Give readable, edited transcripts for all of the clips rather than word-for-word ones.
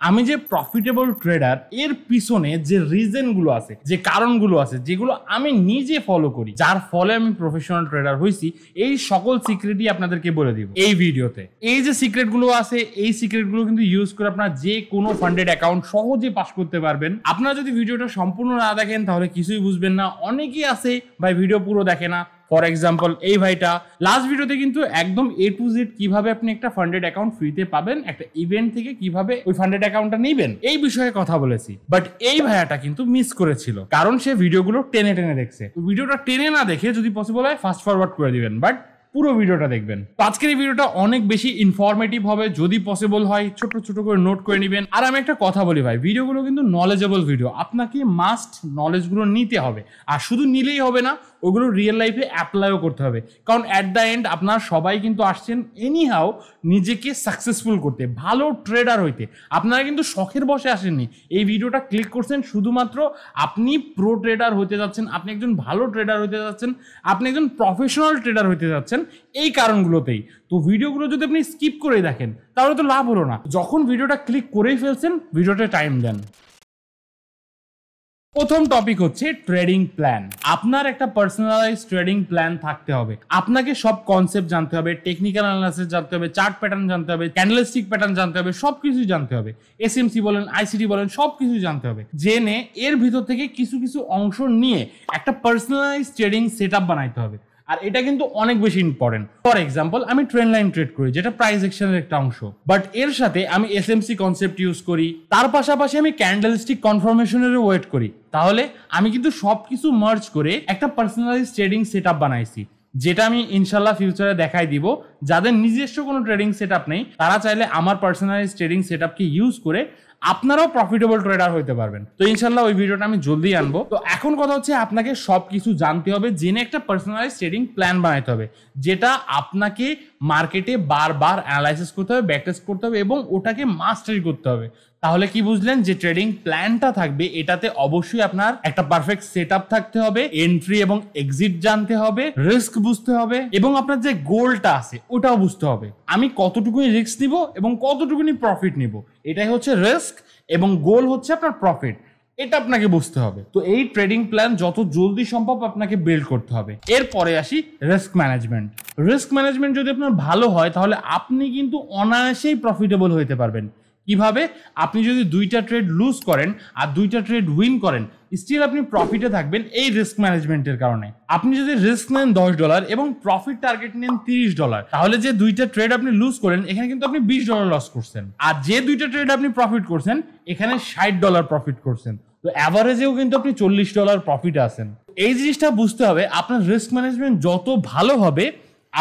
আমি যে profitable tedder এর পিছনে যে রিজনগুলো আছে, যে কারণগুলো আছে, যেগুলো আমি নিজে ফলো করি, যার ফলে আমি প্রফেশনাল ট্রেডার হয়েছি, এই সকল সিক্রেটই আপনাদেরকে বলে দিব এই ভিডিওতে। এই যে সিক্রেটগুলো আছে, এই সিক্রেটগুলো কিন্তু ইউজ করে আপনারা যে কোনো ফান্ডেড অ্যাকাউন্ট সহজে পাস করতে পারবেন। আপনারা যদি ভিডিওটা সম্পূর্ণ না দেখেন তাহলে কিছুই বুঝবেন না। অনেকেই আছে ভাই ভিডিও পুরো দেখে না। ফর এক্সাম্পল এই ভাইটা লাস্ট ভিডিওতে কিন্তু একদম A to Z কিভাবে আপনি একটা ফান্ডেড অ্যাকাউন্ট ফ্রিতে পাবেন, একটা ইভেন্ট থেকে কিভাবে ওই ফান্ডেড অ্যাকাউন্টটা নেবেন, এই বিষয়ে কথা বলেছি। বাট এই ভাইয়াটা কিন্তু মিস করেছিল, কারণ সে ভিডিওগুলো টেনে টেনে দেখছে। ভিডিওটা টেনে না দেখে যদি পসিবল হয় ফাস্ট ফরওয়ার্ড করে দিবেন, বাট পুরো ভিডিওটা দেখবেন। তো আজকের এই ভিডিওটা অনেক বেশি ইনফরমেটিভ হবে, যদি পসিবল হয় ছোট ছোট করে নোট করে নেবেন। আর আমি একটা কথা বলি ভাই, ভিডিওগুলো কিন্তু নলেজেবল ভিডিও, আপনাকে মাস্ট নলেজগুলো নিতে হবে। আর শুধু নিলেই হবে না, ওগুলো রিয়েল লাইফে অ্যাপ্লাইও করতে হবে। কারণ অ্যাট দ্য এন্ড আপনারা সবাই কিন্তু আসছেন এনিহাও নিজেকে সাকসেসফুল করতে, ভালো ট্রেডার হইতে। আপনারা কিন্তু শখের বসে আসেননি, এই ভিডিওটা ক্লিক করছেন শুধুমাত্র আপনি প্রো ট্রেডার হতে যাচ্ছেন, আপনি একজন ভালো ট্রেডার হতে যাচ্ছেন, আপনি একজন প্রফেশনাল ট্রেডার হতে যাচ্ছেন এই কারণগুলোতেই। তো ভিডিওগুলো যদি আপনি স্কিপ করে দেখেন তাহলে তো লাভ হলো না। যখন ভিডিওটা ক্লিক করেই ফেলছেন, ভিডিওটা টাইম দেন। প্রথম টপিক হচ্ছে ট্রেডিং প্ল্যান। আপনার একটা পার্সোনালাইজ ট্রেডিং প্ল্যান থাকতে হবে। আপনাকে সব কনসেপ্ট জানতে হবে, টেকনিক্যাল অ্যানালাইসিস জানতে হবে, চার্ট প্যাটার্ন জানতে হবে, ক্যান্ডেলস্টিক প্যাটার্ন জানতে হবে, সবকিছু জানতে হবে। এসএমসি বলেন, আইসিটি বলেন, সবকিছু জানতে হবে। জেনে এর ভিতর থেকে কিছু কিছু অংশ নিয়ে একটা পার্সোনালাইজ ট্রেডিং সেটআপ বানাইতে হবে। আর এটা কিন্তু অনেক বেশি ইম্পর্টেন্ট। ফর এক্সাম্পল আমি ট্রেন্ড লাইন ট্রেড করি, যেটা প্রাইস অ্যাকশনের একটা অংশ, বাট এর সাথে আমি এসএমসি কনসেপ্ট ইউজ করি, তার পাশাপাশি আমি ক্যান্ডেলস্টিক কনফার্মেশনেরও ওয়েট করি। তাহলে আমি কিন্তু সবকিছু মার্জ করে একটা পার্সোনালাইজ ট্রেডিং সেটআপ বানাইছি, যেটা আমি ইনশাল্লাহ ফিউচারে দেখাই দিব। যাদের নিজস্ব কোনো ট্রেডিং সেটআপ নেই তারা চাইলে আমার পার্সোনালাইজ ট্রেডিং সেটআপকে ইউজ করে আপনারাও প্রফিটেবল ট্রেডার হইতে পারবেন। তো ইনশাল্লাহ ওই ভিডিওটা আমি জলদি আনবো। তো এখন কথা হচ্ছে আপনাকে সবকিছু জানতে হবে, জেনে একটা পার্সোনালাইজ ট্রেডিং প্ল্যান বানাইতে হবে, যেটা আপনাকে মার্কেটে বারবার অ্যানালাইসিস করতে হবে, ব্যাকটেস্ট করতে হবে এবং ওটাকে মাস্টারি করতে হবে। তাহলে কি বুঝলেন, যে ট্রেডিং প্ল্যানটা থাকবে এটাতে অবশ্যই আপনার একটা পারফেক্ট সেটআপ থাকতে হবে, এন্ট্রি এবং এক্সিট জানতে হবে, রিস্ক বুঝতে হবে এবং আপনার যে গোলটা আছে ওটাও বুঝতে হবে। আমি কতটুকুনি রিস্ক নিব এবং কতটুকুনি প্রফিট নিব, এটাই হচ্ছে রিস্ক, এবং গোল হচ্ছে আপনার প্রফিট, এটা আপনাকে বুঝতে হবে। তো এই ট্রেডিং প্ল্যান যত জলদি সম্ভব আপনাকে বিল্ড করতে হবে। এরপরে আসি রিস্ক ম্যানেজমেন্ট। রিস্ক ম্যানেজমেন্ট যদি আপনার ভালো হয় তাহলে আপনি কিন্তু অনায়াসেই প্রফিটেবল হইতে পারবেন। কিভাবে? আপনি যদি 2টা ট্রেড লুজ করেন আর 2টা ট্রেড উইন করেন, স্টিল আপনি প্রফিটে থাকবেন এই রিস্ক ম্যানেজমেন্টের কারণে। আপনি যদি রিস্ক নেন $10 এবং প্রফিট টার্গেট নেন $30, তাহলে যে 2টা ট্রেড আপনি লুজ করেন এখানে কিন্তু আপনি $20 লস করছেন, আর যে 2টা ট্রেড আপনি প্রফিট করছেন এখানে $60 প্রফিট করছেন। তো অ্যাভারেজেও কিন্তু আপনি $40 প্রফিট আছেন। এই জিনিসটা বুঝতে হবে, আপনার রিস্ক ম্যানেজমেন্ট যত ভালো হবে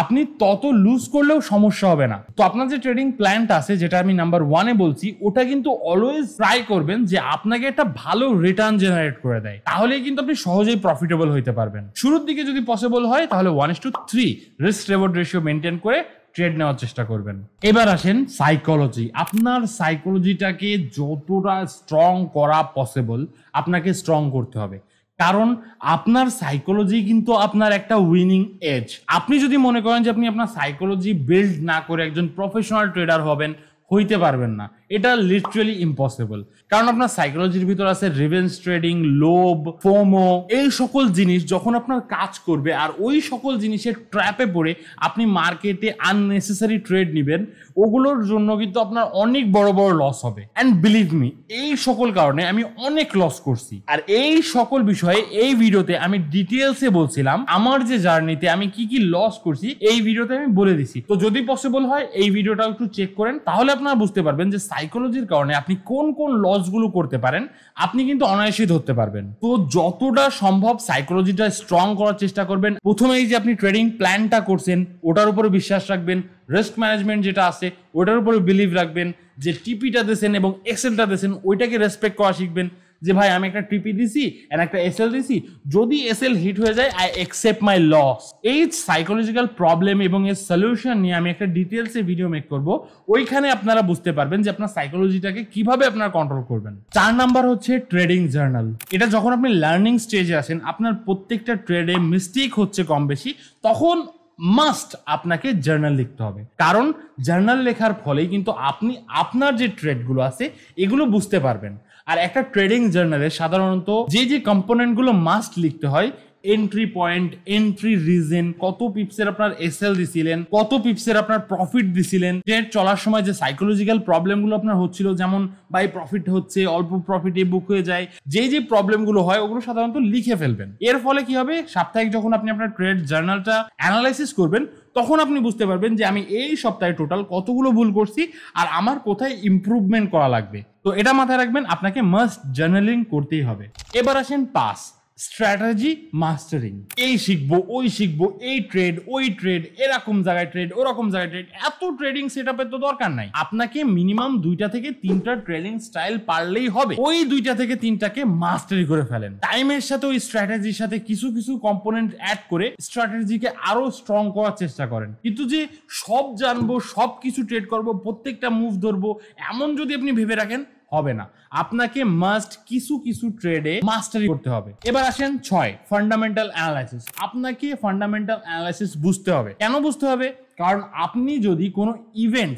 আপনি তত লুজ করলেও সমস্যা হবে না। তো আপনার যে ট্রেডিং প্ল্যানটা আছে, যেটা আমি নাম্বার 1-এ বলছি, ওটা কিন্তু অলওয়েজ ট্রাই করবেন যে আপনাকে একটা ভালো রিটার্ন জেনারেট করে দেয়। তাহলেই কিন্তু আপনি সহজেই প্রফিটেবল হইতে পারবেন। শুরুর দিকে যদি পসিবল হয় তাহলে 1:3 রিস্ক রেওয়ার্ড রেশিও মেনটেন করে ট্রেড নেওয়ার চেষ্টা করবেন। এবার আসেন সাইকোলজি। আপনার সাইকোলজিটাকে যতটা স্ট্রং করা পসিবল আপনাকে স্ট্রং করতে হবে, কারণ আপনার সাইকোলজি কিন্তু আপনার একটা উইনিং এজ। আপনি যদি মনে করেন যে আপনি আপনার সাইকোলজি বিল্ড না করে একজন প্রফেশনাল ট্রেডার হবেন, হইতে পারবেন না। এটা লিটারালি ইম্পসিবল, কারণ আপনার সাইকোলজির ভিতর আছে রিভেঞ্জ ট্রেডিং, লোভ, ফোমো, এই সকল জিনিস যখন আপনার কাজ করবে আর ওই সকল জিনিসের ট্র্যাপে পড়ে আপনি মার্কেটে আননেসেসারি ট্রেড নেবেন, ওগুলোর জন্য কিন্তু আপনার অনেক বড় বড় লস হবে। অ্যান্ড বিলিভ মি, এই সকল কারণে আমি অনেক লস করছি। আর এই সকল বিষয়ে এই ভিডিওতে আমি ডিটেলসে বলছিলাম, আমার যে জার্নিতে আমি কি কি লস করছি এই ভিডিওতে আমি বলে দিছি। তো যদি পসিবল হয় এই ভিডিওটা একটু চেক করেন, তাহলে আপনারা বুঝতে পারবেন যে সাইকোলজির কারণে আপনি কোন কোন লসগুলো করতে পারেন, আপনি কিন্তু অনায়াসেই ধরতে পারবেন। তো যতটা সম্ভব সাইকোলজিটা স্ট্রং করার চেষ্টা করবেন। প্রথমেই যে আপনি ট্রেডিং প্ল্যানটা করছেন ওটার উপরে বিশ্বাস রাখবেন, রিস্ক ম্যানেজমেন্ট যেটা আছে ওটার উপরে বিলিভ রাখবেন, যে টিপিটা দিয়েছেন এবং এক্সেলটা দিয়েছেন ওইটাকে রেসপেক্ট করা শিখবেন। যে ভাই আমি একটা টিপি দিছি আর একটা এসএল দিছি, যদি এসএল হিট হয়ে যায় আই অ্যাকসেপ্ট মাই লস। এই সাইকোলজিক্যাল প্রবলেম এবং এর সলিউশন নিয়ে আমি একটা ডিটেলসে ভিডিও মেক করব, ওইখানে আপনারা বুঝতে পারবেন যে আপনার সাইকোলজিটাকে কিভাবে আপনারা কন্ট্রোল করবেন। 4 নাম্বার হচ্ছে ট্রেডিং জার্নাল। এটা যখন আপনি লার্নিং স্টেজে আসেন, আপনার প্রত্যেকটা ট্রেডে মিস্টেক হচ্ছে কম বেশি, তখন মাস্ট আপনাকে জার্নাল লিখতে হবে, কারণ জার্নাল লেখার ফলেই কিন্তু আপনি আপনার যে ট্রেডগুলো আছে এগুলো বুঝতে পারবেন। আর একটা ট্রেডিং জার্নালে সাধারণত যে কম্পোনেন্টগুলো মাস্ট লিখতে হয়, এন্ট্রি পয়েন্ট, এন্ট্রি রিজন, কত পিপসের আপনার এসএল দিছিলেন, কত পিপসের আপনার প্রফিট দিছিলেন, ট্রেড চলার সময় যে সাইকোলজিক্যাল প্রবলেমগুলো আপনার হচ্ছিল, যেমন বাই প্রফিট হচ্ছে, অল্প প্রফিটে বুক হয়ে যায়, যে প্রবলেমগুলো হয় ওগুলো সাধারণত লিখে ফেলবেন। এর ফলে কি হবে, সাপ্তাহিক যখন আপনি আপনার ট্রেড জার্নালটা অ্যানালাইসিস করবেন তখন আপনি বুঝতে পারবেন যে আমি এই সপ্তাহে টোটাল কতগুলো ভুল করছি আর আমার কোথায় ইমপ্রুভমেন্ট করা লাগবে। তো এটা মাথায় রাখবেন, আপনাকে মাস্ট জার্নালিং করতেই হবে। এবার আসেন পাস, স্ট্র্যাটেজি মাস্টারিং। এই শিখবো, ওই শিখবো, এই ট্রেড, ওই ট্রেড, এরকম জায়গায় ট্রেড, ওরকম জায়গায় ট্রেড, এত ট্রেডিং সেটআপের তো দরকার নাই। আপনাকে মিনিমাম 2টা থেকে 3টা ট্রেডিং স্টাইল পারলেই হবে। ওই 2টা থেকে 3টাকে মাস্টারি করে ফেলেন। টাইমের সাথে ওই স্ট্র্যাটেজির সাথে কিছু কিছু কম্পোনেন্ট অ্যাড করে স্ট্র্যাটেজিকে আরো স্ট্রং করার চেষ্টা করেন। কিন্তু যে সব জানবো, সব কিছু ট্রেড করবো, প্রত্যেকটা মুভ ধরবো, এমন যদি আপনি ভেবে রাখেন হবে না। আপনাকে মাস্ট কিছু কিছু ট্রেডে মাস্টারি করতে হবে। এবার আসেন 6, ফান্ডামেন্টাল অ্যানালাইসিস। আপনাকে ফান্ডামেন্টাল অ্যানালাইসিস বুঝতে হবে। কেন বুঝতে হবে? কারণ আপনি যদি কোনো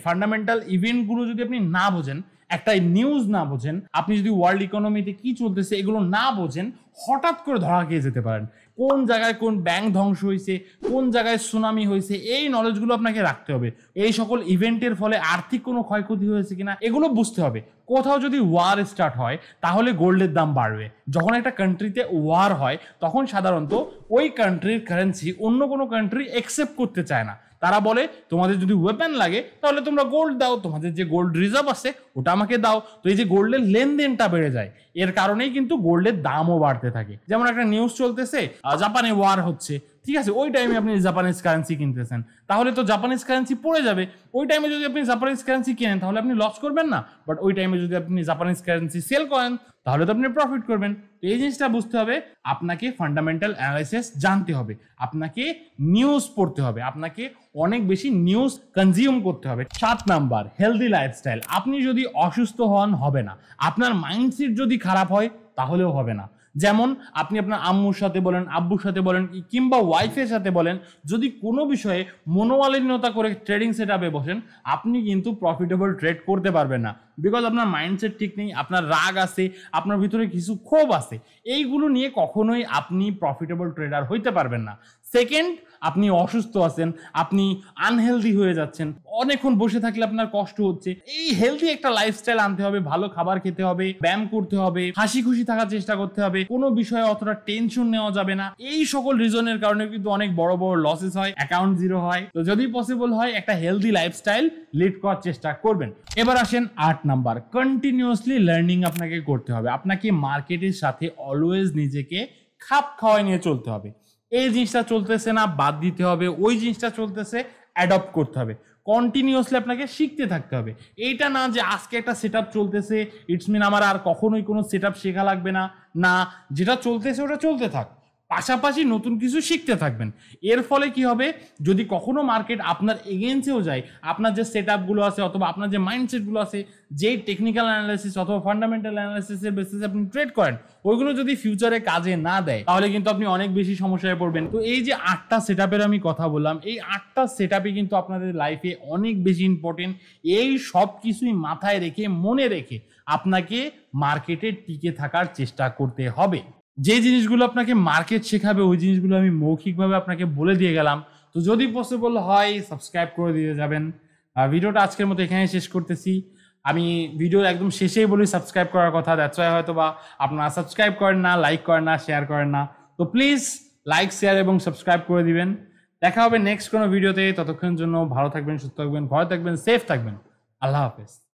ফান্ডামেন্টাল ইভেন্টগুলো যদি আপনি না বোঝেন, একটা নিউজ না বোঝেন, আপনি যদি ওয়ার্ল্ড ইকোনমিতে কি চলতেছে এগুলো না বোঝেন, হঠাৎ করে ধরা খেয়ে যেতে পারেন। কোন জায়গায় কোন ব্যাংক ধ্বংস হয়েছে, কোন জায়গায় সুনামি হয়েছে, এই নলেজগুলো আপনাকে রাখতে হবে। এই সকল ইভেন্টের ফলে আর্থিক কোনো ক্ষয়ক্ষতি হয়েছে কিনা এগুলো বুঝতে হবে। কোথাও যদি ওয়ার স্টার্ট হয় তাহলে গোল্ডের দাম বাড়বে। যখন একটা কান্ট্রিতে ওয়ার হয় তখন সাধারণত ওই কান্ট্রির কারেন্সি অন্য কোনো কান্ট্রি অ্যাকসেপ্ট করতে চায় না। তারা বলে তোমাদের যদি ওয়েপন লাগে তাহলে তোমরা গোল্ড দাও, তোমাদের যে গোল্ড রিজার্ভ আছে ওটা আমাকে দাও। তো এই যে গোল্ডের লেনদেনটা বেড়ে যায়, এর কারণেই কিন্তু গোল্ডের দামও বাড়তে থাকে। যেমন একটা নিউজ চলতেছে জাপানে ওয়ার হচ্ছে, ঠিক আছে, ওই টাইমে আপনি জাপানিজ কারেন্সি কিনতেছেন, তাহলে তো জাপানিজ কারেন্সি পড়ে যাবে। ওই টাইমে যদি আপনি জাপানিজ কারেন্সি কেনেন তাহলে আপনি লস করবেন না, বাট ওই টাইমে যদি আপনি জাপানিজ কারেন্সি সেল করেন তাহলে তো আপনি প্রফিট করবেন। তো এই জিনিসটা বুঝতে হবে। আপনাকে ফান্ডামেন্টাল অ্যানালাইসিস জানতে হবে, আপনাকে নিউজ পড়তে হবে, আপনাকে অনেক বেশি নিউজ কনজিউম করতে হবে। 7 নাম্বার, হেলদি লাইফস্টাইল। আপনি যদি অসুস্থ হন হবে না, আপনার মাইন্ডসেট যদি খারাপ হয় তাহলেও হবে না। যেমন আপনি আপনার আম্মুর সাথে বলেন, আব্বুর সাথে বলেন, কিংবা ওয়াইফের সাথে বলেন, যদি কোনো বিষয়ে মনোমালিন্যতা করে ট্রেডিং সেটআপে বসেন, আপনি কিন্তু প্রফিটেবল ট্রেড করতে পারবেন না। বিকজ আপনার মাইন্ডসেট ঠিক নেই, আপনার রাগ আছে, আপনার ভিতরে কিছু ক্ষোভ আছে, এইগুলো নিয়ে কখনোই আপনি প্রফিটেবল ট্রেডার হইতে পারবেন না। সেকেন্ড, আপনি অসুস্থ আছেন, আপনি আনহেলদি হয়ে যাচ্ছেন, অনেকক্ষণ বসে থাকলে আপনার কষ্ট হচ্ছে। এই হেলদি একটা লাইফস্টাইল আনতে হবে, ভালো খাবার খেতে হবে, ব্যায়াম করতে হবে, হাসি খুশি থাকার চেষ্টা করতে হবে, কোনো বিষয়ে অতটা টেনশন নেওয়া যাবে না। এই সকল রিজনের কারণে কিন্তু অনেক বড় বড় লসেস হয়, অ্যাকাউন্ট জিরো হয়। তো যদি পসিবল হয় একটা হেলদি লাইফস্টাইল লিড করার চেষ্টা করবেন। এবার আসেন 8 নাম্বার, কন্টিনিউয়াসলি লার্নিং আপনাকে করতে হবে। আপনাকে মার্কেটের সাথে অলওয়েজ নিজেকে খাপ খাওয়াই নিয়ে চলতে হবে। এই জিনিসটা চলতেছে না, বাদ দিতে হবে, ওই জিনিসটা চলতেছে, অ্যাডপ্ট করতে হবে। কন্টিনিউয়াসলি আপনাকে শিখতে থাকতে হবে। এইটা না যে আজকে একটা সেটআপ চলতেছে ইটস মিন আমার আর কখনোই কোনো সেটআপ শেখা লাগবে না, না, যেটা চলতেছে ওটা চলতে থাক, পাশাপাশি নতুন কিছু শিখতে থাকবেন। এর ফলে কি হবে, যদি কখনো মার্কেট আপনার এগেন্সেও যায়, আপনার যে সেটআপগুলো আছে অথবা আপনার যে মাইন্ডসেটগুলো আছে, যে টেকনিক্যাল অ্যানালাইসিস অথবা ফান্ডামেন্টাল অ্যানালাইসিসের বেসিসে আপনি ট্রেড করেন, ওইগুলো যদি ফিউচারে কাজে না দেয় তাহলে কিন্তু আপনি অনেক বেশি সমস্যায় পড়বেন। তো এই যে 8টা সেটআপের আমি কথা বললাম, এই 8টা সেটআপই কিন্তু আপনাদের লাইফে অনেক বেশি ইম্পর্টেন্ট। এই সব কিছুই মাথায় রেখে, মনে রেখে আপনাকে মার্কেটে টিকে থাকার চেষ্টা করতে হবে। যে জিনিসগুলো আপনাকে মার্কেট শেখাবে ওই জিনিসগুলো আমি মৌখিকভাবে আপনাকে বলে দিয়ে গেলাম। তো যদি পসিবল হয় সাবস্ক্রাইব করে দিয়ে যাবেন। ভিডিওটা আজকের মতো এখানে শেষ করতেছি। আমি ভিডিওর একদম শেষেই বলি সাবস্ক্রাইব করার কথা, দ্যাটস ওয়াই হয়তো বা আপনারা সাবস্ক্রাইব করেন না, লাইক করেন না, শেয়ার করেন না। তো প্লিজ লাইক, শেয়ার এবং সাবস্ক্রাইব করে দিবেন। দেখা হবে নেক্সট কোনো ভিডিওতে। ততক্ষণের জন্য ভালো থাকবেন, সুস্থ থাকবেন, ভয় থাকবেন, সেফ থাকবেন। আল্লাহ হাফেজ।